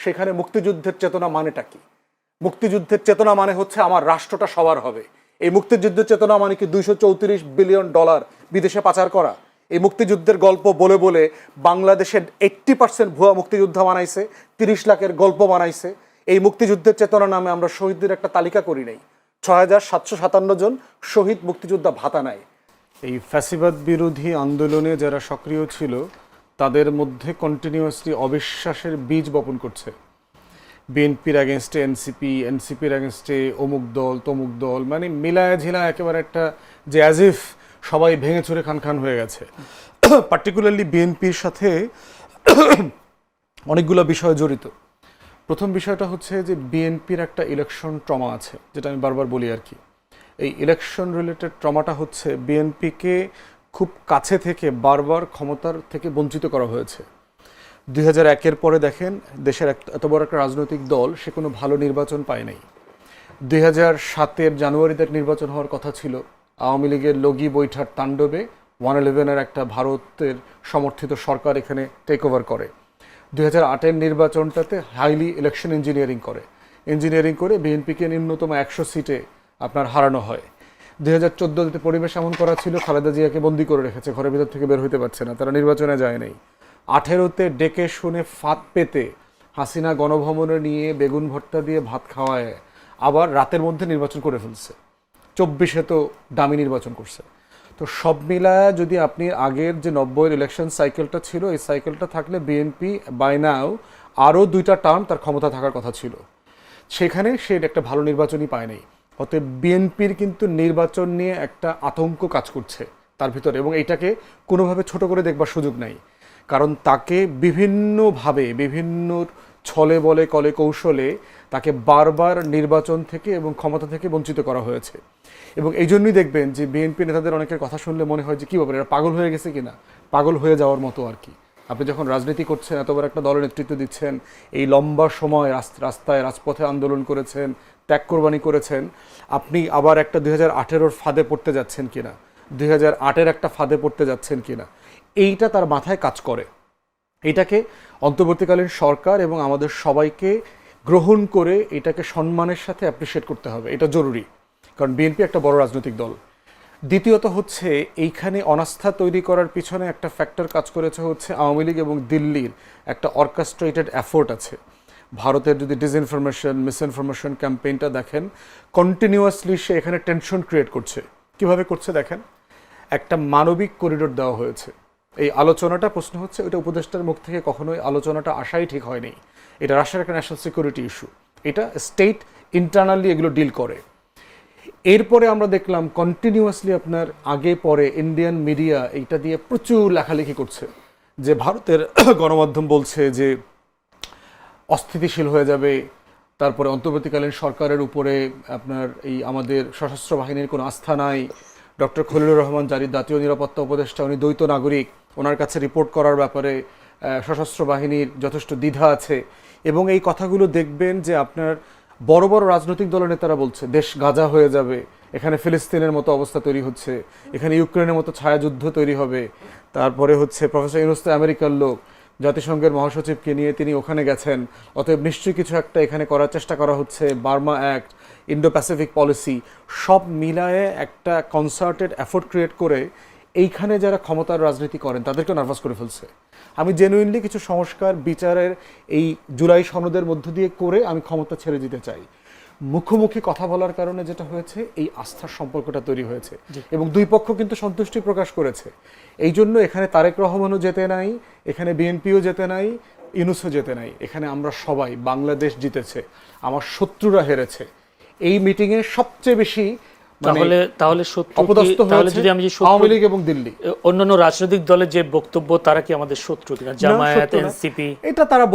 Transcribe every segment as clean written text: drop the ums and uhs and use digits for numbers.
সেখানে মুক্তিযুদ্ধের চেতনা মানেটা কি? মুক্তিযুদ্ধের চেতনা মানে হচ্ছে আমার রাষ্ট্রটা সবার হবে। এই মুক্তিযুদ্ধের চেতনা মানে কি $234 বিলিয়ন বিদেশে পাচার করা? এই মুক্তিযুদ্ধের গল্প বলে বলে বাংলাদেশের 80% ভুয়া মুক্তিযোদ্ধা বানাইছে, 30 লাখের গল্প বানাইছে। এই মুক্তিযুদ্ধের চেতনা নামে আমরা শহীদদের একটা তালিকা করি নাই। 6,757 জন শহীদ মুক্তিযোদ্ধা ভাতা নেয়। এই ফ্যাসিবাদ বিরোধী আন্দোলনে যারা সক্রিয় ছিল তাদের মধ্যে কন্টিনিউয়াসলি অবিশ্বাসের বীজ বপন করছে। বিএনপির অ্যাগেনস্টে এনসিপি, এনসিপির অ্যাগেনস্টে অমুক দল তমুক দল, মানে মিলায় ঝিলা একেবারে একটা যে অ্যাজ ইফ সবাই ভেঙে চুরে খান খান হয়ে গেছে। পার্টিকুলারলি বিএনপির সাথে অনেকগুলো বিষয় জড়িত। প্রথম বিষয়টা হচ্ছে যে বিএনপির একটা ইলেকশন ট্রমা আছে, যেটা আমি বারবার বলি আর কি। এই ইলেকশন রিলেটেড ট্রমাটা হচ্ছে বিএনপিকে খুব কাছে থেকে বারবার ক্ষমতার থেকে বঞ্চিত করা হয়েছে। 2001-এর পরে দেখেন দেশের এত বড় একটা রাজনৈতিক দল সে কোনো ভালো নির্বাচন পায় নাই। 2007-এর জানুয়ারিতে নির্বাচন হওয়ার কথা ছিল, আওয়ামী লীগের লগি বৈঠার তাণ্ডবে 111-এর একটা ভারতের সমর্থিত সরকার এখানে টেক ওভার করে। 2008-এর নির্বাচনটাতে হাইলি ইলেকশন ইঞ্জিনিয়ারিং করে বিএনপিকে ন্যূনতম 100 সিটে আপনার হারানো হয়। 2014-তে পরিবেশ এমন করা ছিল, খালেদা জিয়াকে বন্দি করে রেখেছে, ঘরের ভিতর থেকে বের হইতে পারছে না, তারা নির্বাচনে যায় নাই। 18-তে ডেকে শুনে ফাঁদ পেতে হাসিনা গণভবনে নিয়ে বেগুন ভর্তা দিয়ে ভাত খাওয়ায় আবার রাতের মধ্যে নির্বাচন করে ফেলছে। 24-এ তো দামি নির্বাচন করছে। তো সব মিলায় যদি আপনি আগের যে 90-এর ইলেকশন সাইকেলটা ছিল, এই সাইকেলটা থাকলে বিএনপি বাই নাও আরও 2টা টার্ম তার ক্ষমতা থাকার কথা ছিল, সেখানে সে একটা ভালো নির্বাচনই পায় নাই। অতএব বিএনপির কিন্তু নির্বাচন নিয়ে একটা আতঙ্ক কাজ করছে তার ভিতরে, এবং এইটাকে কোনোভাবে ছোট করে দেখবার সুযোগ নাই। কারণ তাকে বিভিন্নভাবে বিভিন্ন ছলে বলে কলে কৌশলে তাকে বারবার নির্বাচন থেকে এবং ক্ষমতা থেকে বঞ্চিত করা হয়েছে। এবং এই জন্যই দেখবেন যে বিএনপি নেতাদের অনেকের কথা শুনলে মনে হয় যে কী ব্যাপার, এরা পাগল হয়ে গেছে কিনা, পাগল হয়ে যাওয়ার মতো আর কি। আপনি যখন রাজনীতি করছেন, এত বড় একটা দলের নেতৃত্ব দিচ্ছেন, এই লম্বা সময় রাস্তায় রাজপথে আন্দোলন করেছেন, ত্যাগ কোরবানি করেছেন, আপনি আবার একটা 2018-এর ফাঁদে পড়তে যাচ্ছেন কিনা, 2008-এর একটা ফাঁদে পড়তে যাচ্ছেন কিনা, এইটা তার মাথায় কাজ করে। এটাকে অন্তর্বর্তীকালীন সরকার এবং আমাদের সবাইকে গ্রহণ করে এটাকে সম্মানের সাথে অ্যাপ্রিসিয়েট করতে হবে, এটা জরুরি, কারণ বিএনপি একটা বড় রাজনৈতিক দল। দ্বিতীয়ত হচ্ছে এইখানে অনাস্থা তৈরি করার পিছনে একটা ফ্যাক্টর কাজ করেছে হচ্ছে আওয়ামী লীগ এবং দিল্লির একটা অর্কেস্ট্রেটেড এফোর্ট আছে। ভারতের যদি ডিসইনফরমেশন মিসইনফরমেশন ক্যাম্পেইনটা দেখেন, কন্টিনিউয়াসলি সে এখানে টেনশন ক্রিয়েট করছে। কিভাবে করছে দেখেন, একটা মানবিক করিডোর দেওয়া হয়েছে। এই আলোচনাটা প্রশ্ন হচ্ছে ওইটা উপদেষ্টার মুখ থেকে কখনোই আলোচনাটা আসাই ঠিক হয়নি। এটা রাশিয়ার একটা ন্যাশনাল সিকিউরিটি ইস্যু, এটা স্টেট ইন্টারনালি এগুলো ডিল করে। এরপরে আমরা দেখলাম কন্টিনিউয়াসলি আপনার আগে পরে ইন্ডিয়ান মিডিয়া এইটা দিয়ে প্রচুর লেখালেখি করছে, যে ভারতের গণমাধ্যম বলছে যে অস্থিতিশীল হয়ে যাবে, তারপরে অন্তর্বর্তীকালীন সরকারের উপরে আপনার এই আমাদের সশস্ত্র বাহিনীর কোনো আস্থা নাই। ডক্টর খলিলুর রহমান জাতীয় নিরাপত্তা উপদেষ্টা, উনি দ্বৈত নাগরিক, ওনার কাছে রিপোর্ট করার ব্যাপারে সশস্ত্র বাহিনীর যথেষ্ট দ্বিধা আছে। এবং এই কথাগুলো দেখবেন যে আপনার বড় বড় রাজনৈতিক দলের নেতারা বলছে দেশ গাজা হয়ে যাবে, এখানে ফিলিস্তিনের মতো অবস্থা তৈরি হচ্ছে, এখানে ইউক্রেনের মতো ছায়াযুদ্ধ তৈরি হবে। তারপরে হচ্ছে প্রফেসর ইউনূস তো আমেরিকার লোক, জাতিসংঘের মহাসচিবকে নিয়ে তিনি ওখানে গেছেন, অতএব নিশ্চয়ই কিছু একটা এখানে করার চেষ্টা করা হচ্ছে, Burma act, Indo Pacific policy, সব মিলায়ে একটা কনসার্টেড এফোর্ট ক্রিয়েট করে এইখানে যারা ক্ষমতার রাজনীতি করেন তাদেরকে নার্ভাস করে ফেলছে। আমি জেনুইনলি কিছু সংস্কার বিচারের এই জুলাই সনদের মধ্য দিয়ে করে আমি ক্ষমতা ছেড়ে দিতে চাই। মুখোমুখি কথা বলার কারণে যেটা হয়েছে, এই আস্থার সম্পর্কটা তৈরি হয়েছে এবং দুই পক্ষ কিন্তু সন্তুষ্টি প্রকাশ করেছে। এই জন্য এখানে তারেক রহমানও যেতে নাই, এখানে বিএনপিও যেতে নাই, ইউনূসও যেতে নাই, এখানে আমরা সবাই, বাংলাদেশ জিতেছে, আমার শত্রুরা হেরেছে। এই মিটিংয়ে সবচেয়ে বেশি তাহলে যদি আমি আওয়ামী লীগ এবং দিল্লি, অন্যান্য রাজনৈতিক দলের যে বক্তব্য, তারা কি আমাদের শত্রু? জামায়াত, এনসিপি, এটা তারা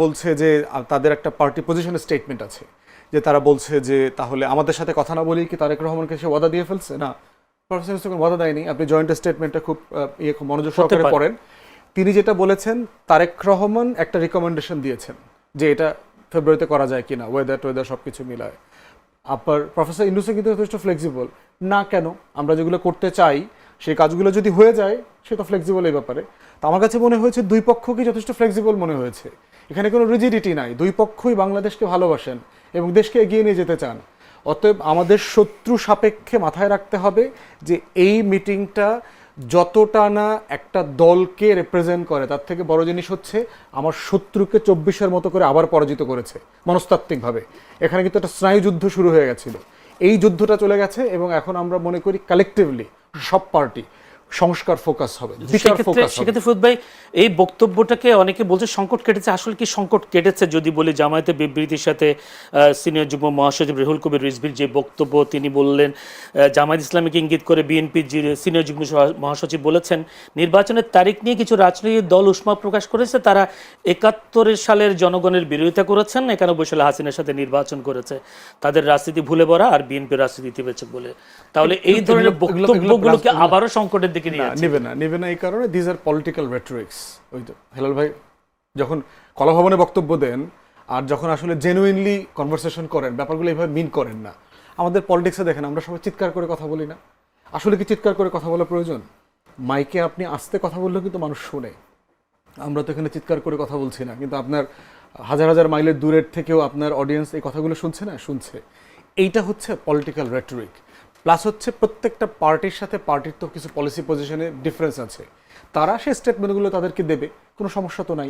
বলছে যে তাদের একটা পার্টি পজিশন স্টেটমেন্ট আছে, যে তারা বলছে যে তাহলে আমাদের সাথে কথা না বলেই কি তারেক রহমানকে সে ওয়াদা দিয়ে ফেলছে? না, প্রফেসর ইউনূস ওয়াদা দেয়নি। আপনি জয়েন্ট স্টেটমেন্টটা খুব মনোযোগ সহকারে পড়েন। তিনি যেটা বলেছেন, তারেক রহমান একটা রিকমেন্ডেশন দিয়েছেন যে এটা ফেব্রুয়ারিতে করা যায় কিনা, ওয়েদার সবকিছু মিলায়। আবার প্রফেসর ইউনূস কিন্তু যথেষ্ট ফ্লেক্সিবল না, কেন আমরা যেগুলো করতে চাই সেই কাজগুলো যদি হয়ে যায় সে তো ফ্লেক্সিবল এই ব্যাপারে। তো আমার কাছে মনে হয়েছে দুই পক্ষকেই যথেষ্ট ফ্লেক্সিবল মনে হয়েছে, এখানে কোনো রিজিডিটি নাই, দুই পক্ষই বাংলাদেশকে ভালোবাসেন এবং দেশকে এগিয়ে নিয়ে যেতে চান। অতএব আমাদের শত্রু সাপেক্ষে মাথায় রাখতে হবে যে এই মিটিংটা যতটা না একটা দলকে রিপ্রেজেন্ট করে, তার থেকে বড় জিনিস হচ্ছে আমার শত্রুকে 24-এর মতো করে আবার পরাজিত করেছে মনস্তাত্ত্বিকভাবে। এখানে কিন্তু একটা স্নায়ু যুদ্ধ শুরু হয়ে গেছিল, এই যুদ্ধটা চলে গেছে এবং এখন আমরা মনে করি কালেকটিভলি সব পার্টি সংস্কার ফোকাস হবে, বিচার ফোকাস হবে। সেক্ষেত্রে ফুদ ভাই, এই বক্তব্যটাকে অনেকে বলছে সংকট কেটেছে, আসলে কি সংকট কেটেছে যদি বলি জামায়াতের বিবৃতির সাথে সিনিয়র যুগ্ম মহাসচিব রুহুল কবির রিজভির যে বক্তব্য তিনি বললেন, জামায়াত ইসলামীকে ইঙ্গিত করে বিএনপির যে সিনিয়র যুগ্ম মহাসচিব বলেছেন নির্বাচনের তারিখ নিয়ে কিছু রাজনৈতিক দল উষ্মা প্রকাশ করেছে, তারা 71 সালের জনগণের বিরোধিতা করেছেন, 91 সালে হাসিনার সাথে নির্বাচন করেছে, তাদের রাজনীতি ভুলে ভরা আর বিএনপির রাজনীতি ইতিবাচক বলে। তাহলে এই ধরনের বক্তব্যগুলোকে আবারও সংকটের নেবে না এই কারণে দিস আর পলিটিক্যাল রেটরিক্স। ওই তো হেলাল ভাই যখন কলাভবনে বক্তব্য দেন আর যখন আসলে জেনুইনলি কনভারসেশন করেন, ব্যাপারগুলো এইভাবে মিন করেন না। আমাদের পলিটিক্সে দেখেন আমরা সবাই চিৎকার করে কথা বলি না, আসলে কি চিৎকার করে কথা বলা প্রয়োজন? মাইকে আপনি আস্তে কথা বললেও কিন্তু মানুষ শোনে, আমরা তো এখানে চিৎকার করে কথা বলছি না, কিন্তু আপনার হাজার হাজার মাইলের দূরের থেকেও আপনার অডিয়েন্স এই কথাগুলো শুনছে না, শুনছে। এইটা হচ্ছে পলিটিক্যাল রেটরিক। প্লাস হচ্ছে প্রত্যেকটা পার্টির সাথে পার্টির তো কিছু পলিসি পজিশনে ডিফারেন্স আছে, তারা সেই স্টেটমেন্টগুলো তাদেরকে দেবে, কোনো সমস্যা তো নাই।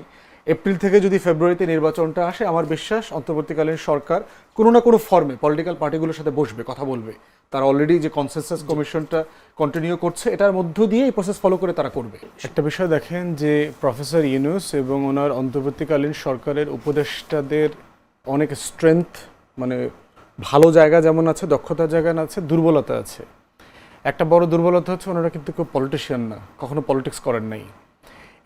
এপ্রিল থেকে যদি ফেব্রুয়ারিতে নির্বাচনটা আসে, আমার বিশ্বাস অন্তর্বর্তীকালীন সরকার কোনো না কোনো ফর্মে পলিটিক্যাল পার্টিগুলোর সাথে বসবে, কথা বলবে। তারা অলরেডি যে কনসেনসাস কমিশনটা কন্টিনিউ করছে, এটার মধ্য দিয়ে এই প্রসেস ফলো করে তারা করবে। একটা বিষয় দেখেন যে প্রফেসর ইউনূস এবং ওনার অন্তর্বর্তীকালীন সরকারের উপদেষ্টাদের অনেক স্ট্রেংথ, মানে ভালো জায়গা যেমন আছে, দক্ষতার জায়গা আছে, দুর্বলতা আছে। একটা বড় দুর্বলতা হচ্ছে ওনারা কিন্তু কেউ পলিটিশিয়ান না, কখনো পলিটিক্স করেন নাই।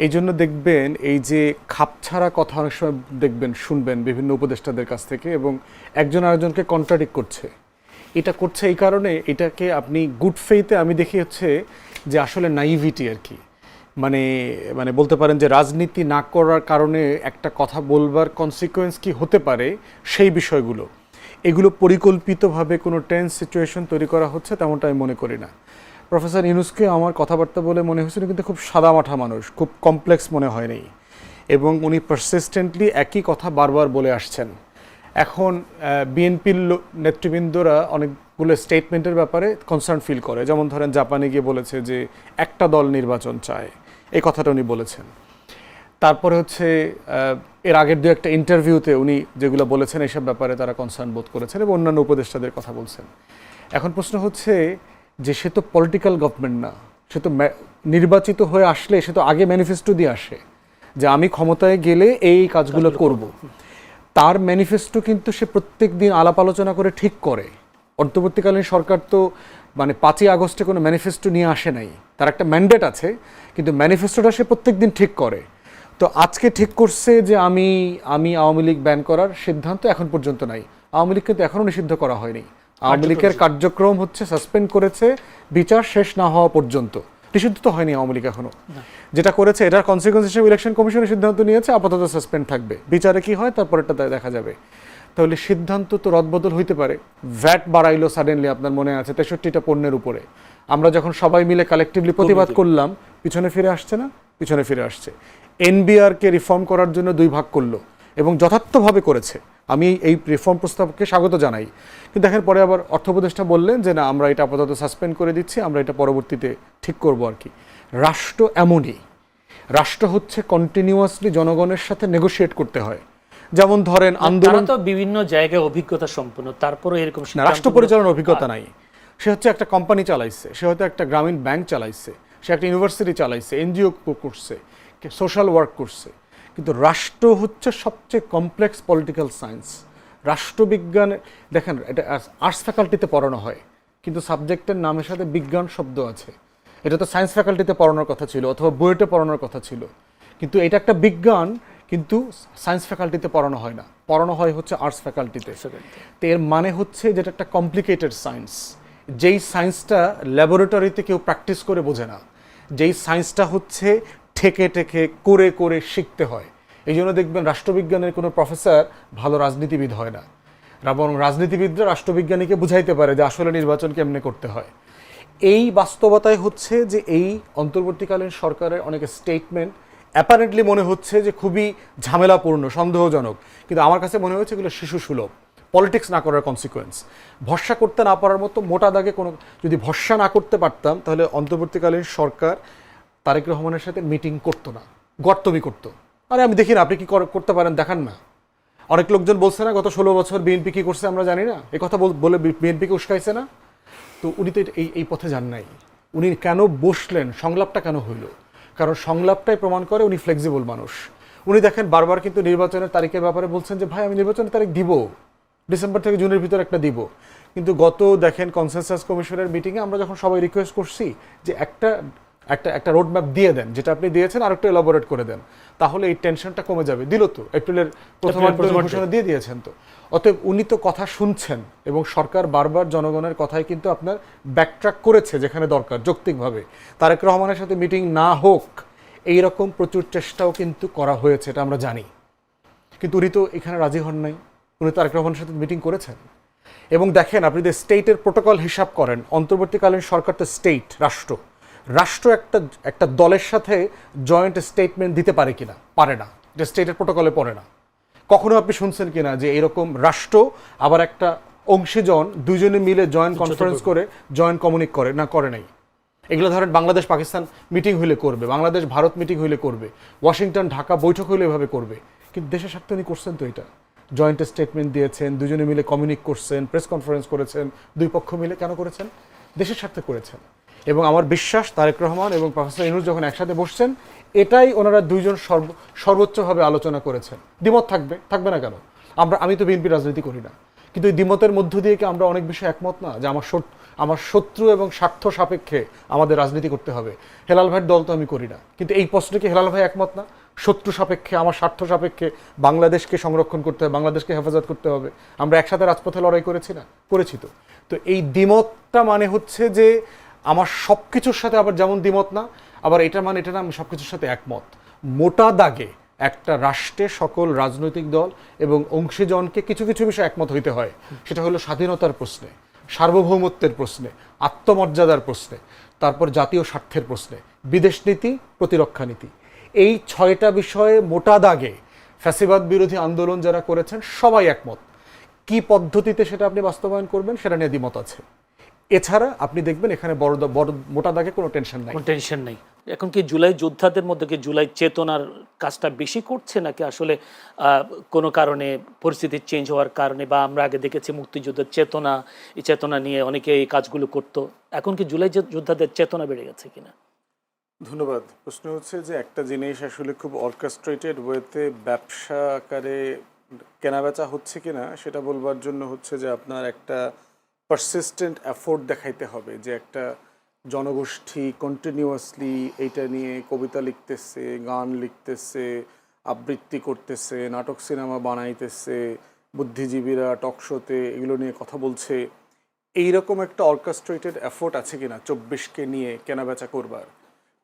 এই জন্য দেখবেন এই যে খাপছাড়া কথা অনেক সময় দেখবেন, শুনবেন বিভিন্ন উপদেষ্টাদের কাছ থেকে, এবং একজন আরেকজনকে কন্ট্রাডিক্ট করছে। এটা করছে এই কারণে, এটাকে আপনি গুড ফেইথে আমি দেখি হচ্ছে যে আসলে নাইভিটি আর কি, মানে মানে বলতে পারেন যে রাজনীতি না করার কারণে একটা কথা বলবার কনসিকোয়েন্স কি হতে পারে সেই বিষয়গুলো, এগুলো পরিকল্পিতভাবে কোনো টেন্স সিচুয়েশন তৈরি করা হচ্ছে তেমনটা আমি মনে করি না। প্রফেসর ইউনূসকে আমার কথাবার্তা বলে মনে হয়েছিল কিন্তু খুব সাদামাঠা মানুষ, খুব কমপ্লেক্স মনে হয়নি, এবং উনি পারসিস্টেন্টলি একই কথা বারবার বলে আসছেন। এখন বিএনপির নেতৃবৃন্দরা অনেকগুলো স্টেটমেন্টের ব্যাপারে কনসার্ন ফিল করে, যেমন ধরেন জাপানে গিয়ে বলেছে যে একটা দল নির্বাচন চায়, এই কথাটা উনি বলেছেন। তারপরে হচ্ছে এর আগের দু একটা ইন্টারভিউতে উনি যেগুলো বলেছেন এইসব ব্যাপারে তারা কনসার্ন বোধ করেছেন এবং অন্যান্য উপদেষ্টাদের কথা বলছেন। এখন প্রশ্ন হচ্ছে যে সে তো পলিটিক্যাল গভর্নমেন্ট না, সে তো নির্বাচিত হয়ে আসলে সে তো আগে ম্যানিফেস্টো দিয়ে আসে যে আমি ক্ষমতায় গেলে এই কাজগুলো করব। তার ম্যানিফেস্টো কিন্তু সে প্রত্যেক দিন আলাপ আলোচনা করে ঠিক করে। অন্তর্বর্তীকালীন সরকার তো মানে 5ই আগস্টে কোনো ম্যানিফেস্টো নিয়ে আসে নাই, তার একটা ম্যান্ডেট আছে, কিন্তু ম্যানিফেস্টোটা সে প্রত্যেক দিন ঠিক করে। তো আজকে ঠিক করছে যে আমি আওয়ামী লীগ ব্যান করার সিদ্ধান্ত এখন পর্যন্ত নাই। আওয়ামী লীগ কিন্তু এখনও নিষিদ্ধ করা হয়নি, আওয়ামী লীগের কার্যক্রম হচ্ছে সাসপেন্ড করেছে বিচার শেষ না হওয়া পর্যন্ত, নিষিদ্ধ তো হয়নি আওয়ামী লীগ এখনো। যেটা করেছে এটার কনসিকুয়েন্স হিসেবে ইলেকশন কমিশনের সিদ্ধান্ত নিয়েছে আপাতত সাসপেন্ড থাকবে, বিচারে কি হয় তারপরেটা দেখা যাবে। তাহলে সিদ্ধান্ত তো রদবদল হইতে পারে। ভ্যাট বাড়াইলো সাডেনলি, আপনার মনে আছে 63টা পণ্যের উপরে, আমরা যখন সবাই মিলে কালেকটিভলি প্রতিবাদ করলাম, পিছনে ফিরে আসছে না? পিছনে ফিরে আসছে। এনবিআরকে রিফর্ম করার জন্য 2 ভাগ করলো এবং যথার্থভাবে করেছে, আমি এই রিফর্ম প্রস্তাবকে স্বাগত জানাই। কিন্তু দেখেন পরে আবার অর্থ উপদেষ্টা বললেন যে না, আমরা এটা আপাতত সাসপেন্ড করে দিচ্ছি, আমরা এটা পরবর্তীতে ঠিক করব আর কি। রাষ্ট্র এমনই, রাষ্ট্র হচ্ছে কন্টিনিউয়াসলি জনগণের সাথে নেগোশিয়েট করতে হয়। যেমন ধরেন আন্দোলন, তো বিভিন্ন জায়গায় অভিজ্ঞতা সম্পন্ন, তারপরে এরকম রাষ্ট্র পরিচালনার অভিজ্ঞতা নাই। সে হচ্ছে একটা কোম্পানি চালাইছে, সে হয়তো একটা গ্রামীণ ব্যাংক চালাইছে, সে একটা ইউনিভার্সিটি চালাইছে, এনজিও করছে, সোশ্যাল ওয়ার্ক করছে। কিন্তু রাষ্ট্র হচ্ছে সবচেয়ে কমপ্লেক্স পলিটিক্যাল সায়েন্স। রাষ্ট্রবিজ্ঞান দেখেন, এটা আর্টস ফ্যাকাল্টিতে পড়ানো হয়, কিন্তু সাবজেক্টের নামের সাথে বিজ্ঞান শব্দ আছে। এটা তো সায়েন্স ফ্যাকাল্টিতে পড়ানোর কথা ছিল অথবা বুয়েটে পড়ানোর কথা ছিল, কিন্তু এটা একটা বিজ্ঞান, কিন্তু সায়েন্স ফ্যাকাল্টিতে পড়ানো হয় না, পড়ানো হয় হচ্ছে আর্টস ফ্যাকাল্টিতে। তো এর মানে হচ্ছে যেটা একটা কমপ্লিকেটেড সায়েন্স, যেই সায়েন্সটা ল্যাবরেটরিতে কেউ প্র্যাকটিস করে বোঝে না, যেই সায়েন্সটা হচ্ছে ঠেকে ঠেকে করে করে শিখতে হয়। এই জন্য দেখবেন রাষ্ট্রবিজ্ঞানের কোনো প্রফেসর ভালো রাজনীতিবিদ হয় না, বরং রাজনীতিবিদরা রাষ্ট্রবিজ্ঞানীকে বুঝাইতে পারে যে আসলে নির্বাচন কেমনে করতে হয়। এই বাস্তবতায় হচ্ছে যে এই অন্তর্বর্তীকালীন সরকারের অনেক স্টেটমেন্ট অ্যাপারেন্টলি মনে হচ্ছে যে খুবই ঝামেলাপূর্ণ, সন্দেহজনক, কিন্তু আমার কাছে মনে হচ্ছে এগুলো শিশু সুলভ, পলিটিক্স না করার কনসিকোয়েন্স। ভরসা করতে না পারার মতো মোটা দাগে কোনো, যদি ভরসা না করতে পারতাম তাহলে অন্তর্বর্তীকালীন সরকার তারেক রহমানের সাথে মিটিং করতো না, গর্তবি করতো। আরে আমি দেখি না, আপনি কি করতে পারেন দেখান না। অনেক লোকজন বলছে না গত 16 বছর বিএনপি কি করছে আমরা জানি না, এই কথা বলে বিএনপিকে উস্কাইছে না। তো উনি তো এই পথে যান নাই। উনি কেন বসলেন, সংলাপটা কেন হইল? কারণ সংলাপটাই প্রমাণ করে উনি ফ্লেক্সিবল মানুষ। উনি দেখেন বারবার কিন্তু নির্বাচনের তারিখের ব্যাপারে বলছেন যে ভাই আমি নির্বাচনের তারিখ দিব, ডিসেম্বর থেকে জুনের ভিতরে একটা দিব। কিন্তু গত দেখেন কনসেনসাস কমিশনের মিটিংয়ে আমরা যখন সবাই রিকোয়েস্ট করছি যে একটা একটা একটা রোড ম্যাপ দিয়ে দেন, যেটা আপনি দিয়েছেন আর একটু এলাবোরেট করে দেন, তাহলে এই টেনশনটা কমে যাবে। দিল তো, এপ্রিলের প্রথমার্ধে ঘোষণা দিয়ে দিয়েছেন তো। অতএব উনি তো কথা শুনছেন এবং সরকার বারবার জনগণের কথায় কিন্তু আপনার ব্যাকট্র্যাক করেছে যেখানে দরকার যৌক্তিকভাবে। তারেক রহমানের সাথে মিটিং না হোক এইরকম প্রচুর চেষ্টাও কিন্তু করা হয়েছে, এটা আমরা জানি। কিন্তু উনি তো এখানে রাজি হন নাই, উনি তারেক রহমানের সাথে মিটিং করেছেন। এবং দেখেন আপনি যে স্টেটের প্রোটোকল হিসাব করেন, অন্তর্বর্তীকালীন সরকার তো স্টেট, রাষ্ট্র। রাষ্ট্র একটা দলের সাথে জয়েন্ট স্টেটমেন্ট দিতে পারে কিনা? পারে না, এটা স্টেটের প্রোটোকলে পড়ে না। কখনো আপনি শুনছেন কিনা যে এরকম রাষ্ট্র আবার একটা অংশীজন দুজনে মিলে জয়েন্ট কনফারেন্স করে জয়েন্ট কমিউনিক করে না? করে নাই। এগুলো ধরেন বাংলাদেশ পাকিস্তান মিটিং হইলে করবে, বাংলাদেশ ভারত মিটিং হইলে করবে, ওয়াশিংটন ঢাকা বৈঠক হইলে এভাবে করবে। কিন্তু দেশের স্বার্থে উনি করছেন তো এটা, জয়েন্ট স্টেটমেন্ট দিয়েছেন, দুজনে মিলে কমিউনিক করছেন, প্রেস কনফারেন্স করেছেন, দুই পক্ষ মিলে কেন করেছেন? দেশের স্বার্থে করেছেন। এবং আমার বিশ্বাস তারেক রহমান এবং প্রফেসর ইউনূস যখন একসাথে বসছেন, এটাই ওনারা দুইজন সর্বোচ্চভাবে আলোচনা করেছেন। দ্বিমত থাকবে না কেন? আমি তো বিএনপি রাজনীতি করি না, কিন্তু এই দ্বিমতের মধ্য দিয়ে কি আমরা অনেক বিষয়ে একমত না যে আমার শত্রু এবং স্বার্থ সাপেক্ষে আমাদের রাজনীতি করতে হবে? হেলাল ভাইয়ের দল তো আমি করি না, কিন্তু এই প্রশ্নে কি হেলাল ভাই একমত না? শত্রু সাপেক্ষে, আমার স্বার্থ সাপেক্ষে বাংলাদেশকে সংরক্ষণ করতে হবে, বাংলাদেশকে হেফাজত করতে হবে। আমরা একসাথে রাজপথে লড়াই করেছি না? করেছি তো। তো এই দ্বিমতটা মানে হচ্ছে যে আমার সব কিছুর সাথে আবার যেমন দ্বিমত না, আবার এটা না আমি সব কিছুর সাথে একমত। মোটা দাগে একটা রাষ্ট্রে সকল রাজনৈতিক দল এবং অংশীজনকে কিছু কিছু বিষয়ে একমত হইতে হয়। সেটা হলো স্বাধীনতার প্রশ্নে, সার্বভৌমত্বের প্রশ্নে, আত্মমর্যাদার প্রশ্নে, তারপর জাতীয় স্বার্থের প্রশ্নে, বিদেশ নীতি, প্রতিরক্ষা নীতি। এই 6টা বিষয়ে মোটা দাগে ফ্যাসিবাদ বিরোধী আন্দোলন যারা করেছেন সবাই একমত। কি পদ্ধতিতে সেটা আপনি বাস্তবায়ন করবেন সেটা নিয়ে দ্বিমত আছে। এছাড়া আপনি দেখবেন এখানে বড় মোটা দাগে কোনো টেনশন নাই। কোনো টেনশন নেই। এখন কি জুলাই যোদ্ধাদের মধ্যে কি জুলাই চেতনার কাজটা বেশি করছে, নাকি আসলে কোনো কারণে পরিস্থিতি চেঞ্জ হওয়ার কারণে, বা আমরা আগে দেখেছি মুক্তিযুদ্ধের চেতনা, এই চেতনা নিয়ে অনেকে এই কাজগুলো করতো, এখন কি জুলাই যোদ্ধাদের চেতনা বেড়ে গেছে কিনা? ধন্যবাদ। প্রশ্ন হচ্ছে যে একটা জিনিস আসলে খুব অর্কেস্ট্রেটেড ওয়েতে ব্যবসা আকারে কেনাবেচা হচ্ছে কিনা সেটা বলবার জন্য হচ্ছে যে আপনার একটা পারসিস্টেন্ট এফোর্ট দেখাইতে হবে, যে একটা জনগোষ্ঠী কন্টিনিউয়াসলি এইটা নিয়ে কবিতা লিখতেছে, গান লিখতেছে, আবৃত্তি করতেছে, নাটক সিনেমা বানাইতেছে, বুদ্ধিজীবীরা টকশোতে এগুলো নিয়ে কথা বলছে। এইরকম একটা অর্কেস্ট্রেটেড এফোর্ট আছে কিনা 24কে নিয়ে কেনাবেচা করবার,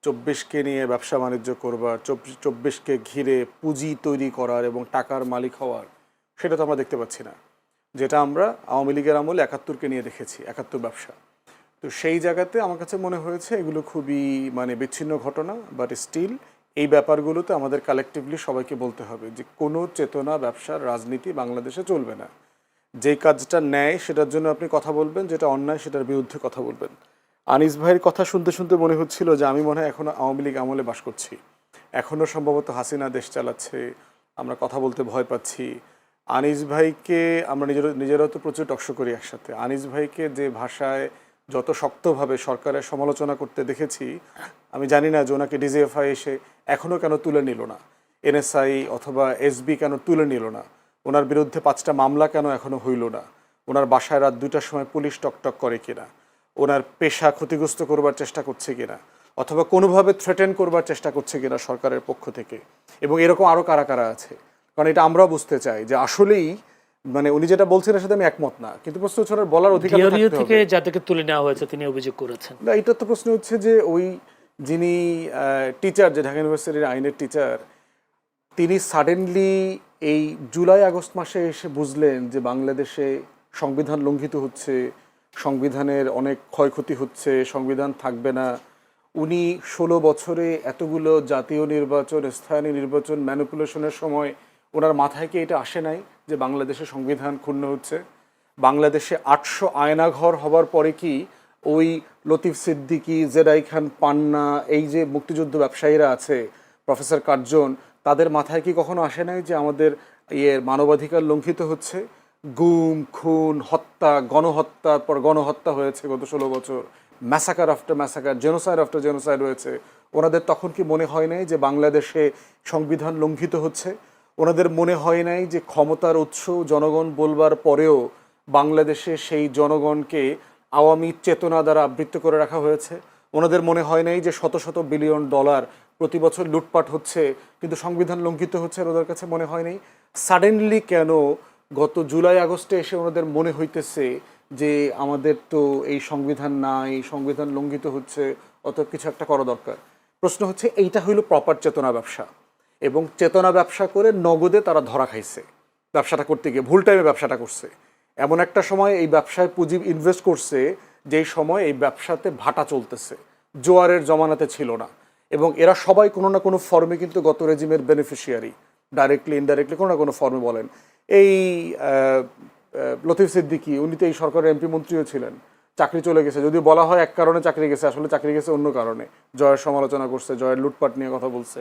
24কে নিয়ে ব্যবসা বাণিজ্য করবার, 24কে ঘিরে পুঁজি তৈরি করার এবং টাকার মালিক হওয়ার, সেটা তো আমরা দেখতে পাচ্ছি না। যেটা আমরা আওয়ামী লীগের আমলে 71কে নিয়ে দেখেছি, 71 ব্যবসা। তো সেই জায়গাতে আমার কাছে মনে হয়েছে এগুলো খুবই বিচ্ছিন্ন ঘটনা, বাট স্টিল এই ব্যাপারগুলোতে আমাদের কালেকটিভলি সবাইকে বলতে হবে যে কোনো চেতনা ব্যবসার রাজনীতি বাংলাদেশে চলবে না। যেই কাজটা ন্যায় সেটার জন্য আপনি কথা বলবেন, যেটা অন্যায় সেটার বিরুদ্ধে কথা বলবেন। আনিস ভাইয়ের কথা শুনতে শুনতে মনে হচ্ছিল যে আমি মনে হয় এখনও আওয়ামী লীগ আমলে বাস করছি, এখনও সম্ভবত হাসিনা দেশ চালাচ্ছে, আমরা কথা বলতে ভয় পাচ্ছি। আনিস ভাইকে আমরা নিজেরাও তো প্রচুর টকশো করি একসাথে। আনিস ভাইকে যে ভাষায় যত শক্তভাবে সরকারের সমালোচনা করতে দেখেছি, আমি জানি না যে ওনাকে ডিজিএফআই এসে এখনও কেন তুলে নিল না, এনএসআই অথবা এসবি কেন তুলে নিল না, ওনার বিরুদ্ধে 5টা মামলা কেন এখনও হইল না, ওনার বাসায় রাত 2টার সময় পুলিশ টকটক করে কিনা, ওনার পেশা ক্ষতিগ্রস্ত করবার চেষ্টা করছে কিনা, অথবা কোনোভাবে থ্রেটেন করবার চেষ্টা করছে কিনা সরকারের পক্ষ থেকে, এবং এরকম আরও কারা কারা আছে। কারণ এটা আমরাও বুঝতে চাই যে আসলেই উনি যেটা বলছেন এর সাথে আমি একমত না, কিন্তু প্রশ্ন হচ্ছে ওনার বলার অধিকার থেকে যাদেরকে তুলে নেওয়া হয়েছে তিনি অভিযোগ করেছেন। না, এটা তো প্রশ্ন হচ্ছে যে ওই যিনি টিচার, যে ঢাকা ইউনিভার্সিটির আইনের টিচার, তিনি সাডেনলি এই জুলাই আগস্ট মাসে এসে বুঝলেন যে বাংলাদেশে সংবিধান লঙ্ঘিত হচ্ছে, সংবিধানের অনেক ক্ষয়ক্ষতি হচ্ছে, সংবিধান থাকবে না। উনি 16 বছরে এতগুলো জাতীয় নির্বাচন, স্থানীয় নির্বাচন ম্যানিপুলেশনের সময় ওনার মাথায় কি এটা আসে নাই যে বাংলাদেশে সংবিধান ক্ষুণ্ণ হচ্ছে? বাংলাদেশে 800 আয়নাঘর হবার পরে কি ওই লতিফ সিদ্দিকী, জেরাই খান পান্না, এই যে মুক্তিযুদ্ধ ব্যবসায়ীরা আছে, প্রফেসর কার্জন, তাদের মাথায় কি কখনো আসে নাই যে আমাদের মানবাধিকার লঙ্ঘিত হচ্ছে? গুম, খুন, হত্যা, গণহত্যার পর গণহত্যা হয়েছে গত 16 বছর, massacre after massacre, genocide after genocide হয়েছে। ওনাদের তখন কি মনে হয় নাই যে বাংলাদেশে সংবিধান লঙ্ঘিত হচ্ছে? ওনাদের মনে হয় নাই যে ক্ষমতার উৎস জনগণ বলবার পরেও বাংলাদেশে সেই জনগণকে আওয়ামী চেতনা দ্বারা আবৃত্ত করে রাখা হয়েছে? ওনাদের মনে হয় নাই যে শত শত বিলিয়ন ডলার প্রতি বছর লুটপাট হচ্ছে কিন্তু সংবিধান লঙ্ঘিত হচ্ছে? ওদের কাছে মনে হয় নাই? সাডেনলি কেন গত জুলাই আগস্টে এসে ওনাদের মনে হইতেছে যে আমাদের তো এই সংবিধান নাই, সংবিধান লঙ্ঘিত হচ্ছে, অত কিছু একটা করা দরকার? প্রশ্ন হচ্ছে এইটা হইল প্রপার চেতনা ব্যবসা, এবং চেতনা ব্যবসা করে নগদে তারা ধরা খাইছে। ব্যবসাটা করতে গিয়ে ভুল টাইমে ব্যবসাটা করছে। এমন একটা সময় এই ব্যবসায় পুঁজি ইনভেস্ট করছে যেই সময় এই ব্যবসাতে ভাটা চলতেছে, জোয়ারের জমানাতে ছিল না। এবং এরা সবাই কোনো না কোনো ফর্মে কিন্তু গত রেজিমের বেনিফিশিয়ারি, ডাইরেক্টলি ইনডাইরেক্টলি কোনো না কোনো ফর্মে। বলেন এই লতিফ সিদ্দিকী, উনি তো এই সরকারের এমপি মন্ত্রীও ছিলেন, চাকরি চলে গেছে। যদি বলা হয় এক কারণে চাকরি গেছে, আসলে চাকরি গেছে অন্য কারণে। জয়ের সমালোচনা করছে, জয়ের লুটপাট নিয়ে কথা বলছে।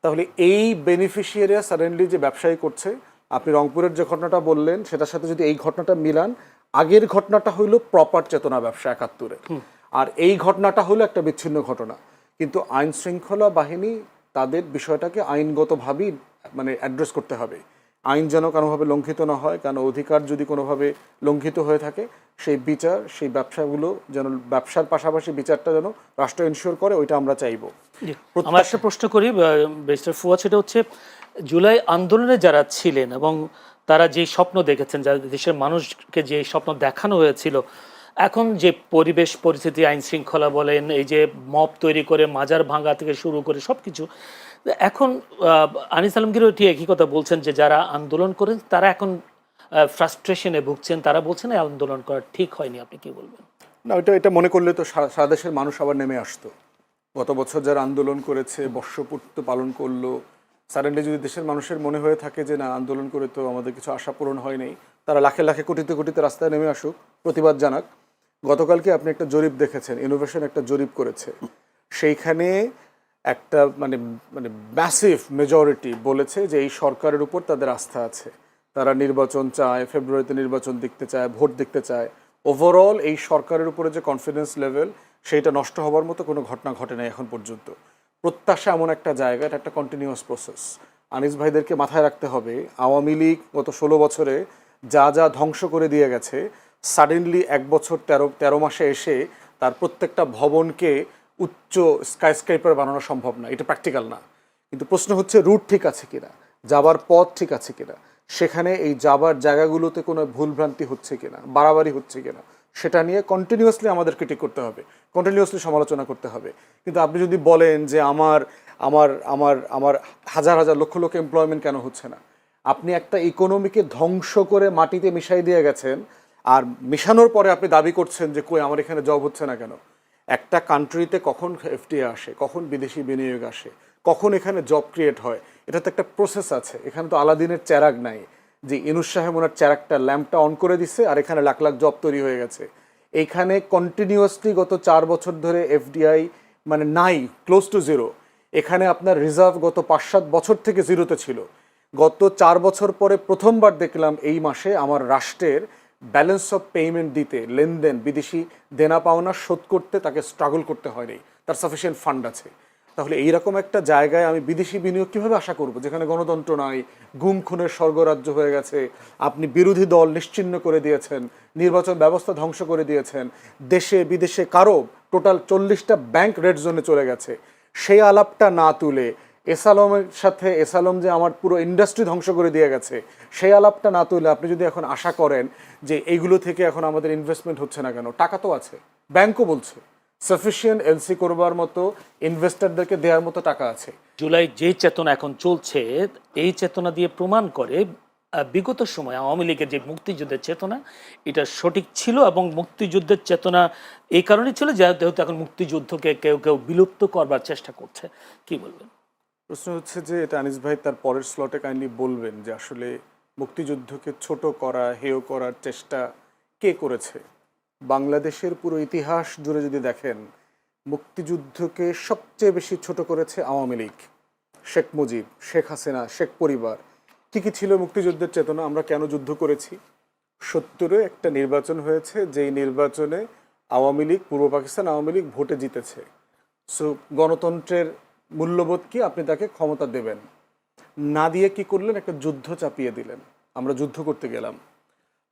তাহলে এই বেনিফিশিয়ারিরা সাডেনলি যে ব্যবসায়ী করছে, আপনি রংপুরের যে ঘটনাটা বললেন সেটার সাথে যদি এই ঘটনাটা মিলান, আগের ঘটনাটা হইলো প্রপার চেতনা ব্যবসা 71-এর, আর এই ঘটনাটা হলো একটা বিচ্ছিন্ন ঘটনা। কিন্তু আইন শৃঙ্খলা বাহিনী তাদের বিষয়টাকে আইনগতভাবেই মানে অ্যাড্রেস করতে হবে। আইন যেন কোনোভাবে লঙ্ঘিত না হয়, কারণ অধিকার যদি কোনোভাবে লঙ্ঘিত হয়ে থাকে সেই বিচার, সেই ব্যবসাগুলো যেন, ব্যবসার পাশাপাশি বিচারটা যেন রাষ্ট্র ইনশিওর করে, ওইটা আমরা চাইবো। আমরা একটা প্রশ্ন করি ব্যারিস্টার ফুয়াদ, সেটা হচ্ছে জুলাই আন্দোলনে যারা ছিলেন এবং তারা যে স্বপ্ন দেখেছেন, যারা দেশের মানুষকে যে স্বপ্ন দেখানো হয়েছিল, এখন যে পরিবেশ পরিস্থিতি, আইন শৃঙ্খলা বলেন, এই যে মব তৈরি করে মাজার ভাঙা থেকে শুরু করে সব কিছু, এখন আনিস আলমগীরও ঠিক একই কথা বলছেন যে যারা আন্দোলন করেন তারা এখন ফ্রাস্ট্রেশনে ভুগছেন, তারা বলছেন এই আন্দোলন করা ঠিক হয়নি। আপনি কি বলবেন? না, এটা মনে করলে তো সারা দেশের মানুষ আবার নেমে আসতো। গত বছর যারা আন্দোলন করেছে, বর্ষপূর্তি পালন করলো, সাডেনলি যদি দেশের মানুষের মনে হয়ে থাকে যে না, আন্দোলন করে তো আমাদের কিছু আশা পূরণ হয় নাই, তারা লাখে লাখে কোটিতে কোটিতে রাস্তায় নেমে আসুক, প্রতিবাদ জানাক। গতকালকে আপনি একটা জরিপ দেখেছেন, ইনোভেশন একটা জরিপ করেছে, সেইখানে একটা মানে মানে ম্যাসিভ মেজরিটি বলেছে যে এই সরকারের উপর তাদের আস্থা আছে, তারা নির্বাচন চায়, ফেব্রুয়ারিতে নির্বাচন দেখতে চায়, ভোট দেখতে চায়। ওভারঅল এই সরকারের উপরে যে কনফিডেন্স লেভেল, সেইটা নষ্ট হবার মতো কোনো ঘটনা ঘটে নাই এখন পর্যন্ত। প্রত্যাশা এমন একটা জায়গা, এটা একটা কন্টিনিউয়াস প্রসেস। আনিস ভাইদেরকে মাথায় রাখতে হবে, আওয়ামী লীগ গত 16 বছরে যা যা ধ্বংস করে দিয়ে গেছে, সাডেনলি 1 বছর 13 মাসে এসে তার প্রত্যেকটা ভবনকে উচ্চ স্কাইস্ক্রাইপার বানানো সম্ভব না, এটা প্র্যাকটিক্যাল না। কিন্তু প্রশ্ন হচ্ছে রুট ঠিক আছে কিনা, যাবার পথ ঠিক আছে কিনা, সেখানে এই যাবার জায়গাগুলোতে কোনো ভুলভ্রান্তি হচ্ছে কিনা, বাড়াবাড়ি হচ্ছে কিনা, সেটা নিয়ে কন্টিনিউয়াসলি আমাদের ক্রিটিক করতে হবে, কন্টিনিউয়াসলি সমালোচনা করতে হবে। কিন্তু আপনি যদি বলেন যে আমার আমার আমার আমার হাজার হাজার লক্ষ লক্ষ এমপ্লয়মেন্ট কেন হচ্ছে না, আপনি একটা ইকোনমিকে ধ্বংস করে মাটিতে মিশাই দিয়ে গেছেন, আর মিশানোর পরে আপনি দাবি করছেন যে কই আমার এখানে জব হচ্ছে না কেন। একটা কান্ট্রিতে কখন এফডিআই আসে, কখন বিদেশি বিনিয়োগ আসে, কখন এখানে জব ক্রিয়েট হয়, এটা তো একটা প্রসেস আছে। এখানে তো আলাদিনের চেরাগ নাই যে ইনুস সাহেব ওনার চেরাগটা, ল্যাম্পটা অন করে দিচ্ছে আর এখানে লাখ লাখ জব তৈরি হয়ে গেছে। এইখানে কন্টিনিউয়াসলি গত 4 বছর ধরে এফডিআই মানে নাই, ক্লোজ টু জিরো। এখানে আপনার রিজার্ভ গত 5-7 বছর থেকে জিরোতে ছিল। গত 4 বছর পরে প্রথমবার দেখলাম এই মাসে আমার রাষ্ট্রের ব্যালেন্স অফ পেমেন্ট দিতে, লেনদেন, বিদেশি দেনা পাওনা শোধ করতে তাকে স্ট্রাগল করতে হয়নি, তার সাফিসিয়েন্ট ফান্ড আছে। তাহলে এইরকম একটা জায়গায় আমি বিদেশি বিনিয়োগ কীভাবে আশা করব, যেখানে গণতন্ত্র নাই, গুম খুনের স্বর্গরাজ্য হয়ে গেছে, আপনি বিরোধী দল নিশ্চিহ্ন করে দিয়েছেন, নির্বাচন ব্যবস্থা ধ্বংস করে দিয়েছেন, দেশে বিদেশে কারো টোটাল 40টা ব্যাংক রেড জোনে চলে গেছে। সেই আলাপটা না তুলে, এসালমের সাথে, এসালম যে আমার পুরো ইন্ডাস্ট্রি ধ্বংস করে দিয়ে গেছে, সেই আলাপটা না তুলে আপনি যদি এখন আশা করেন যে এইগুলো থেকে এখন আমাদের ইনভেস্টমেন্ট হচ্ছে না কেন, টাকা তো আছে, ব্যাংকও বলছে সাফিসিয়েন্ট এলসি করবার মতো, ইনভেস্টরদেরকে দেওয়ার মতো টাকা আছে। জুলাই যে চেতনা এখন চলছে, এই চেতনা দিয়ে প্রমাণ করে বিগত সময় আওয়ামী লীগের যে মুক্তিযুদ্ধের চেতনা এটা সঠিক ছিল, এবং মুক্তিযুদ্ধের চেতনা এই কারণে ছিল যেহেতু এখন মুক্তিযুদ্ধকে কেউ কেউ বিলুপ্ত করবার চেষ্টা করছে, কি বলবেন? প্রশ্ন হচ্ছে যে এটা আনিস ভাই তার পরের স্লটে কাইন্ডলি বলবেন যে আসলে মুক্তিযুদ্ধকে ছোট করা, হেয় করার চেষ্টা কে করেছে। বাংলাদেশের পুরো ইতিহাস জুড়ে যদি দেখেন, মুক্তিযুদ্ধকে সবচেয়ে বেশি ছোট করেছে আওয়ামী লীগ, শেখ মুজিব, শেখ হাসিনা, শেখ পরিবার। কী কী ছিল মুক্তিযুদ্ধের চেতনা? আমরা কেন যুদ্ধ করেছি? 70-এ একটা নির্বাচন হয়েছে, যেই নির্বাচনে আওয়ামী লীগ, পূর্ব পাকিস্তান আওয়ামী লীগ ভোটে জিতেছে। সো গণতন্ত্রের মূল্যবোধ কি? আপনি তাকে ক্ষমতা দেবেন না, দিয়ে কি করলেন? একটা যুদ্ধ চাপিয়ে দিলেন, আমরা যুদ্ধ করতে গেলাম।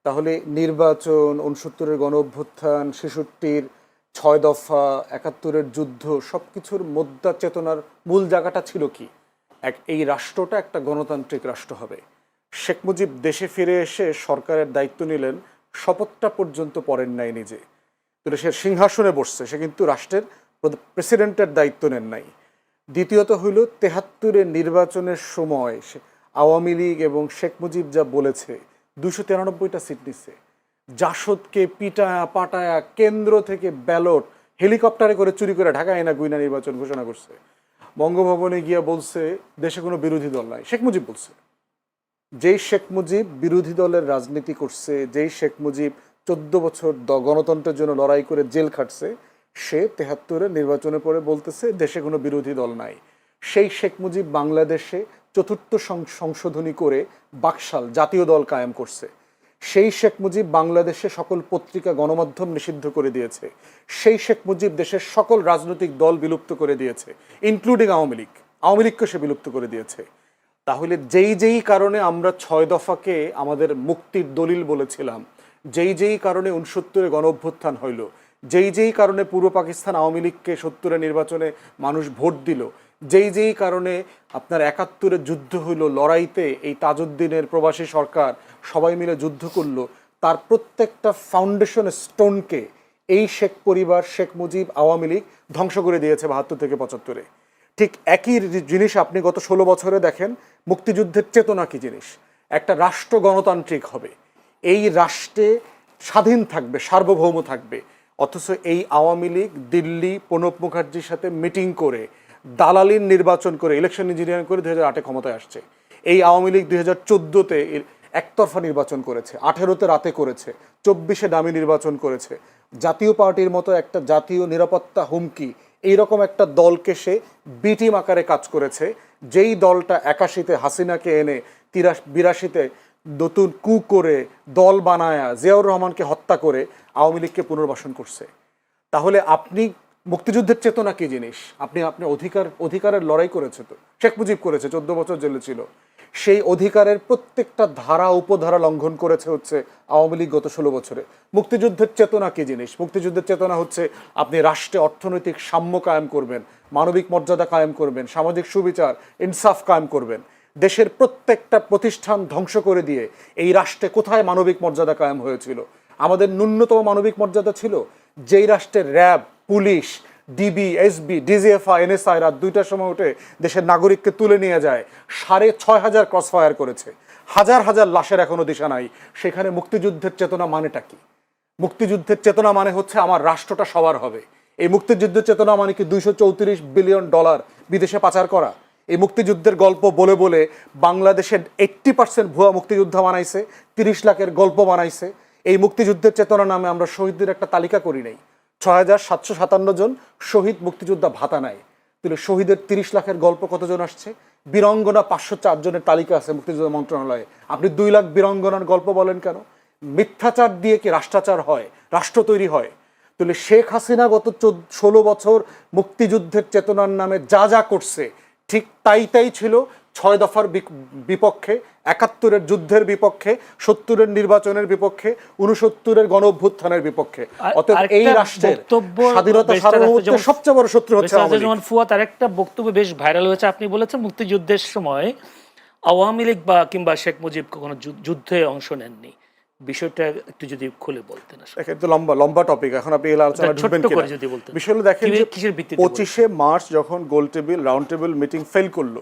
তাহলে নির্বাচন, 69-এর গণ অভ্যুত্থান, 66-র 6 দফা, 71-এর যুদ্ধ, সব কিছুর মোদ্দা চেতনার মূল জায়গাটা ছিল কি? এই রাষ্ট্রটা একটা গণতান্ত্রিক রাষ্ট্র হবে। শেখ মুজিব দেশে ফিরে এসে সরকারের দায়িত্ব নিলেন, শপথটা পর্যন্ত পড়েন নাই নিজে। তো সে সিংহাসনে বসছে, সে কিন্তু রাষ্ট্রের প্রেসিডেন্টের দায়িত্ব নেন নাই। দ্বিতীয়ত হইল 73-এর নির্বাচনের সময় আওয়ামী লীগ এবং শেখ মুজিব যা বলেছে, 293টা সিট নিচ্ছে। জাসদকে পিটায়া পাটায়া কেন্দ্র থেকে ব্যালট হেলিকপ্টারে করে চুরি করে ঢাকায় না গুইনা নির্বাচন ঘোষণা করছে। বঙ্গভবনে গিয়া বলছে দেশে কোনো বিরোধী দল নাই, শেখ মুজিব বলছে। যেই শেখ মুজিব বিরোধী দলের রাজনীতি করছে, যেই শেখ মুজিব 14 বছর গণতন্ত্রের জন্য লড়াই করে জেল খাটছে, সে 73-এর নির্বাচনের পরে বলতেছে দেশে কোনো বিরোধী দল নাই। সেই শেখ মুজিব বাংলাদেশে 4র্থ সংশোধনী করে বাকশাল জাতীয় দল কায়েম করছে। সেই শেখ মুজিব বাংলাদেশে সকল পত্রিকা গণমাধ্যম নিষিদ্ধ করে দিয়েছে। সেই শেখ মুজিব দেশের সকল রাজনৈতিক দল বিলুপ্ত করে দিয়েছে, ইনক্লুডিং আওয়ামী লীগ। আওয়ামী লীগকে সে বিলুপ্ত করে দিয়েছে। তাহলে যেই কারণে আমরা 6 দফাকে আমাদের মুক্তির দলিল বলেছিলাম, যেই কারণে 69-এ গণ অভ্যুত্থান হইল, যেই কারণে পূর্ব পাকিস্তান আওয়ামী লীগকে 70-এর নির্বাচনে মানুষ ভোট দিল, যেই কারণে আপনার 71-এর যুদ্ধ হইল, লড়াইতে এই তাজউদ্দিনের প্রবাসী সরকার সবাই মিলে যুদ্ধ করলো, তার প্রত্যেকটা ফাউন্ডেশন স্টোনকে এই শেখ পরিবার, শেখ মুজিব, আওয়ামী লীগ ধ্বংস করে দিয়েছে 72 থেকে 75-এ। ঠিক একই জিনিস আপনি গত 16 বছরে দেখেন। মুক্তিযুদ্ধের চেতনা কি জিনিস? একটা রাষ্ট্র গণতান্ত্রিক হবে, এই রাষ্ট্রে স্বাধীন থাকবে, সার্বভৌম থাকবে। অথচ এই আওয়ামী লীগ দিল্লি প্রণব মুখার্জির সাথে মিটিং করে, দালালির নির্বাচন করে, ইলেকশন ইঞ্জিনিয়ারিং করে 2008-এ ক্ষমতায় আসছে। এই আওয়ামী লীগ 2014-তে একতরফা নির্বাচন করেছে, 18-তে রাতে করেছে, 24-এ দামি নির্বাচন করেছে। জাতীয় পার্টির মতো একটা জাতীয় নিরাপত্তা হুমকি এইরকম একটা দলকে সে বি টিম আকারে কাজ করেছে, যেই দলটা 81-তে হাসিনাকে এনে 82-তে নতুন কু করে দল বানায়া জিয়াউর রহমানকে হত্যা করে আওয়ামী লীগকে পুনর্বাসন করছে। তাহলে আপনি মুক্তিযুদ্ধের চেতনা কি জিনিস? আপনি আপনার অধিকারের লড়াই করেছে, তো শেখ মুজিব করেছে, 14 বছর জেলে ছিল। সেই অধিকারের প্রত্যেকটা ধারা উপধারা লঙ্ঘন করেছে হচ্ছে আওয়ামী লীগ গত 16 বছরে। মুক্তিযুদ্ধের চেতনা কি জিনিস? মুক্তিযুদ্ধের চেতনা হচ্ছে আপনি রাষ্ট্রে অর্থনৈতিক সাম্য কায়েম করবেন, মানবিক মর্যাদা কায়েম করবেন, সামাজিক সুবিচার ইনসাফ কায়েম করবেন। দেশের প্রত্যেকটা প্রতিষ্ঠান ধ্বংস করে দিয়ে এই রাষ্ট্রে কোথায় মানবিক মর্যাদা কায়েম হয়েছিল? আমাদের ন্যূনতম মানবিক মর্যাদা ছিল যেই রাষ্ট্রের RAB, police, DB, SB, DGFI, NSI রাত 2টার সময় উঠে দেশের নাগরিককে তুলে নিয়ে যায়, 6,500 ক্রসফায়ার করেছে, হাজার হাজার লাশের এখনো দিশা নাই। সেখানে মুক্তিযুদ্ধের চেতনা মানেটা কি? মুক্তিযুদ্ধের চেতনা মানে হচ্ছে আমার রাষ্ট্রটা সবার হবে। এই মুক্তিযুদ্ধের চেতনা মানে কি $234 বিলিয়ন বিদেশে পাচার করা? এই মুক্তিযুদ্ধের গল্প বলে বলে বাংলাদেশের 80% ভুয়া মুক্তিযোদ্ধা বানাইছে, 30 লাখের গল্প বানাইছে। এই মুক্তিযুদ্ধের চেতনা নামে আমরা শহীদদের একটা তালিকা করি নাই। 6,757 জন শহীদ মুক্তিযোদ্ধা ভাতা নাই। তাহলে শহীদের 30 লাখের গল্প কতজন আসছে? বীরঙ্গনা 504 জনের তালিকা আছে মুক্তিযুদ্ধ মন্ত্রণালয়ে। আপনি 2 লাখ বীরঙ্গনার গল্প বলেন কেন? মিথ্যাচার দিয়ে কি রাষ্ট্রাচার হয়? রাষ্ট্র তৈরি হয়? তাহলে শেখ হাসিনা গত 16 বছর মুক্তিযুদ্ধের চেতনার নামে যা করছে, ঠিক তাই ছিল 6 দফার বিপক্ষে, 71-এর যুদ্ধের বিপক্ষে, 70-এর নির্বাচনের বিপক্ষে, 69-এর গণ অভ্যুত্থানের বিপক্ষে। অতএব এই রাষ্ট্রের স্বাধীনতা সার্বভৌমত্বের সবচেয়ে বড় শত্রু হচ্ছে আওয়ামী লীগ। ফুয়াদ আরেকটা বক্তব্য বেশ ভাইরাল হয়েছে, আপনি বলেছেন মুক্তিযুদ্ধের সময় আওয়ামী লীগ বা কিংবা শেখ মুজিব কখনো যুদ্ধে অংশ নেননি। বিষয়টা একটু যদি খুলে বলতেন। একটু লম্বা টপিক, এখন আপনি এই আলোচনা ঢুকবেন কিনা? বিষয়টা দেখেন, 25শে মার্চ যখন গোল table round table meeting fail করলো,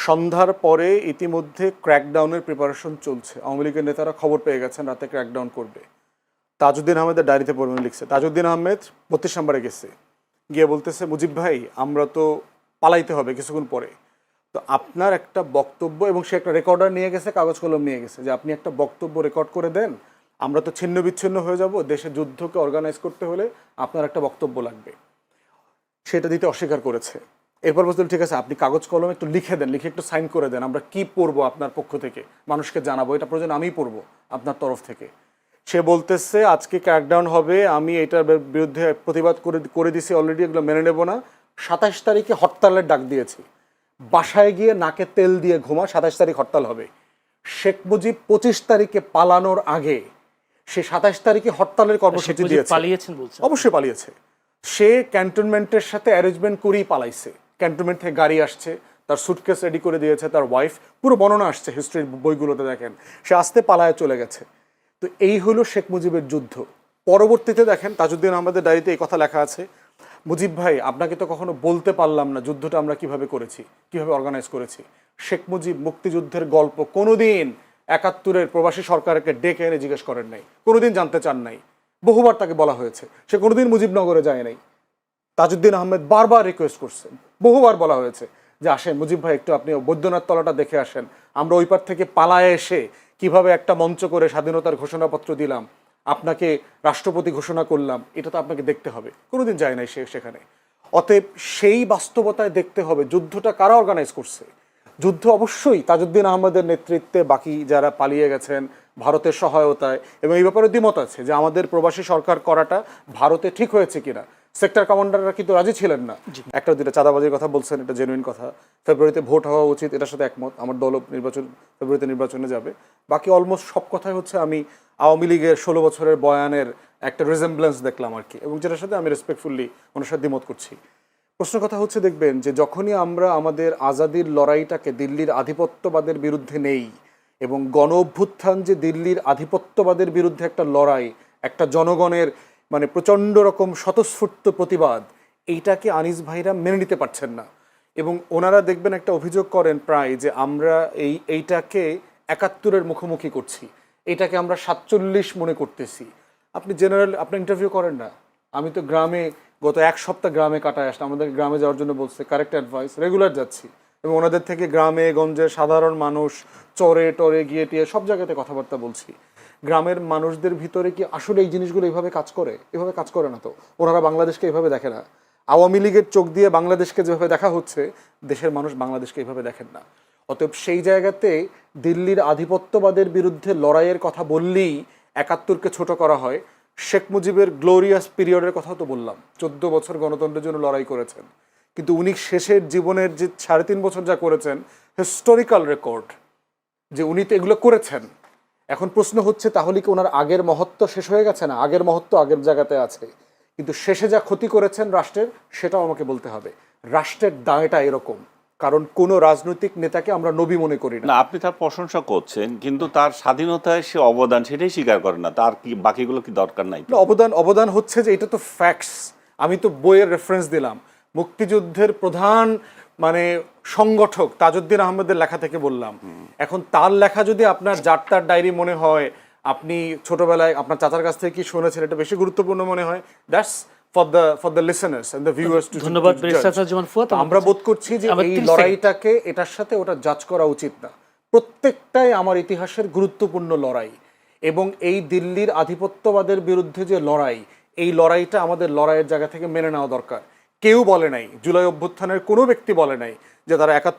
সন্ধ্যার পরে ইতিমধ্যে ক্র্যাকডাউনের প্রিপারেশন চলছে। আওয়ামী লীগের নেতারা খবর পেয়ে গেছেন রাতে ক্র্যাকডাউন করবে। তাজউদ্দিন আহমেদের ডায়েরিতে পড়বেন লিখছে, তাজউদ্দিন আহমেদ 32 নম্বরে গেছে, গিয়ে বলতেছে মুজিব ভাই আমরা তো পালাইতে হবে কিছুক্ষণ পরে, তো আপনার একটা বক্তব্য, এবং সে একটা রেকর্ডার নিয়ে গেছে, কাগজ কলম নিয়ে গেছে, যে আপনি একটা বক্তব্য রেকর্ড করে দেন, আমরা তো ছিন্ন বিচ্ছিন্ন হয়ে যাব, দেশে যুদ্ধকে অর্গানাইজ করতে হলে আপনার একটা বক্তব্য লাগবে। সেটা দিতে অস্বীকার করেছে। এরপর বলছিল ঠিক আছে আপনি কাগজ কলম একটু লিখে দেন, লিখে একটু সাইন করে দেন, আমরা কি পড়বো আপনার পক্ষ থেকে, মানুষকে জানাবো, এটা প্রয়োজন আমিই পড়বো আপনার তরফ থেকে। সে বলতেছে আজকে ক্র্যাকডাউন হবে, আমি এটার বিরুদ্ধে প্রতিবাদ করে দিছি অলরেডি, এগুলো মেনে নেব না। 27 তারিখে হরতালের ডাক দিয়েছি, বাসায় গিয়ে নাকে তেল দিয়ে ঘুমা, 27 তারিখ হরতাল হবে। শেখ মুজিব 25 তারিখে পালানোর আগে সে 27 তারিখে হরতালের কর্মসূচি দিয়েছে। পালিয়েছেন বলছেন? অবশ্যই পালিয়েছে। সে ক্যান্টনমেন্টের সাথে অ্যারেঞ্জমেন্ট করেই পালাইছে। ক্যান্টনমেন্ট থেকে গাড়ি আসছে, তার সুটকেস রেডি করে দিয়েছে তার ওয়াইফ, পুরো বর্ণনা আসছে হিস্ট্রির বইগুলোতে দেখেন, সে আসতে পালায় চলে গেছে। তো এই হলো শেখ মুজিবের যুদ্ধ। পরবর্তীতে দেখেন তাজউদ্দিন আহমেদের ডায়েরিতে এই কথা লেখা আছে, মুজিব ভাই আপনাকে তো কখনো বলতে পারলাম না যুদ্ধটা আমরা কিভাবে করেছি, কিভাবে অর্গানাইজ করেছি। শেখ মুজিব মুক্তিযুদ্ধের গল্প কোনোদিন 71-এর প্রবাসী সরকারকে ডেকে এনে জিজ্ঞেস করেন নাই, কোনোদিন জানতে চান নাই। বহুবার তাকে বলা হয়েছে, সে কোনোদিন মুজিবনগরে যায় নাই। তাজউদ্দিন আহমেদ বারবার রিকোয়েস্ট করছেন, বহুবার বলা হয়েছে যে আসেন মুজিব ভাই একটু আপনি বৈদ্যনাথ তলাটা দেখে আসেন, আমরা ওই পার থেকে পালায় এসে কিভাবে একটা মঞ্চ করে স্বাধীনতার ঘোষণাপত্র দিলাম, আপনাকে রাষ্ট্রপতি ঘোষণা করলাম, এটা তো আপনাকে দেখতে হবে। কোনোদিন যায় নাই সে সেখানে। অতএব সেই বাস্তবতায় দেখতে হবে যুদ্ধটা কারা অর্গানাইজ করছে। যুদ্ধ অবশ্যই তাজউদ্দিন আহমেদের নেতৃত্বে, বাকি যারা পালিয়ে গেছেন ভারতের সহায়তায়, এবং এই ব্যাপারে দ্বিমত আছে যে আমাদের প্রবাসী সরকার করাটা ভারতে ঠিক হয়েছে কিনা। সেক্টর কমান্ডাররা কিন্তু রাজি ছিলেন না। একটা দুটো চাঁদাবাজির কথা বলছেন, এটা জেনুইন কথা। ফেব্রুয়ারিতে ভোট হওয়া উচিত, এটার সাথে একমত। আমার দল ফেব্রুয়ারিতে নির্বাচনে যাবে। বাকি অলমোস্ট সব কথাই হচ্ছে আমি আওয়ামী লীগের 16 বছরের বয়ানের একটা রিজেম্বলেন্স দেখলাম আর কি, এবং যেটার সাথে আমি রেসপেক্টফুলি ওনার সাথে দ্বিমত করছি। প্রশ্ন কথা হচ্ছে দেখবেন যে যখনই আমরা আমাদের আজাদির লড়াইটাকে দিল্লির আধিপত্যবাদের বিরুদ্ধে নেই, এবং গণ অভ্যুত্থান যে দিল্লির আধিপত্যবাদের বিরুদ্ধে একটা লড়াই, একটা জনগণের মানে প্রচণ্ড রকম স্বতঃস্ফূর্ত প্রতিবাদ, এইটাকে আনিস ভাইরা মেনে নিতে পারছেন না। এবং ওনারা দেখবেন একটা অভিযোগ করেন প্রায় যে আমরা এইটাকে 71-এর মুখোমুখি করছি, এটাকে আমরা 47 মনে করতেছি। আপনি জেনারেল আপনি ইন্টারভিউ করেন না। আমি তো গ্রামে গত 1 সপ্তাহ গ্রামে কাটায় আসলাম, আমাদের গ্রামে যাওয়ার জন্য বলছে, কারেক্ট অ্যাডভাইস, রেগুলার যাচ্ছি, এবং ওনাদের থেকে গ্রামে গঞ্জে সাধারণ মানুষ চরে টরে গিয়ে টিয়ে সব জায়গাতে কথাবার্তা বলছি। গ্রামের মানুষদের ভিতরে কি আসলে এই জিনিসগুলো এইভাবে কাজ করে? এভাবে কাজ করে না তো। ওনারা বাংলাদেশকে এইভাবে দেখে না। আওয়ামী লীগের চোখ দিয়ে বাংলাদেশকে যেভাবে দেখা হচ্ছে, দেশের মানুষ বাংলাদেশকে এইভাবে দেখেন না। অতএব সেই জায়গাতে দিল্লির আধিপত্যবাদের বিরুদ্ধে লড়াইয়ের কথা বললেই 71-কে ছোট করা হয়। শেখ মুজিবের গ্লোরিয়াস পিরিয়ডের কথাও তো বললাম, 14 বছর গণতন্ত্রের জন্য লড়াই করেছেন, কিন্তু উনি শেষের জীবনের যে 3.5 বছর যা করেছেন, হিস্টোরিক্যাল রেকর্ড, যে উনি তো এগুলো করেছেন। এখন প্রশ্ন হচ্ছে তাহলে কি ওনার আগের মহত্ব শেষ হয়ে গেছে? না, আগের মহত্ব আগের জায়গাতে আছে, কিন্তু শেষে যা ক্ষতি করেছেন রাষ্ট্রের, সেটাও আমাকে বলতে হবে। রাষ্ট্রের দায়টা এরকম, কারণ কোনো রাজনৈতিক নেতাকে আমরা নবী মনে করি না। আপনি তার প্রশংসা করছেন, কিন্তু তার স্বাধীনতায় সে অবদান সেটাই স্বীকার করেন না, তার কি বাকিগুলো কি দরকার নাই? অবদান হচ্ছে যে এটা তো ফ্যাক্টস। আমি তো বইয়ের রেফারেন্স দিলাম, মুক্তিযুদ্ধের প্রধান মানে সংগঠক তাজউদ্দিন আহমেদের লেখা থেকে বললাম। এখন তার লেখা যদি আপনার যার ডায়েরি মনে হয়, আপনি ছোটবেলায় আপনার চাচার কাছ থেকে কি শুনেছেন, এটা বেশি গুরুত্বপূর্ণ মনে হয়, that's for the listeners and the viewers to ধন্যবাদ judge. ব্যারিস্টার সাজ্জামান ফুয়াদ। আমরা বোধ করছি যে এই লড়াইটাকে এটার সাথে ওটা জাজ করা উচিত না। প্রত্যেকটাই আমার ইতিহাসের গুরুত্বপূর্ণ লড়াই, এবং এই দিল্লির আধিপত্যবাদের বিরুদ্ধে যে লড়াই, এই লড়াইটা আমাদের লড়াইয়ের জায়গা থেকে মেনে নেওয়া দরকার। কেউ বলে নাই, জুলাই অভ্যুত্থানের কোনো ব্যক্তি বলে নাই যে তারা 71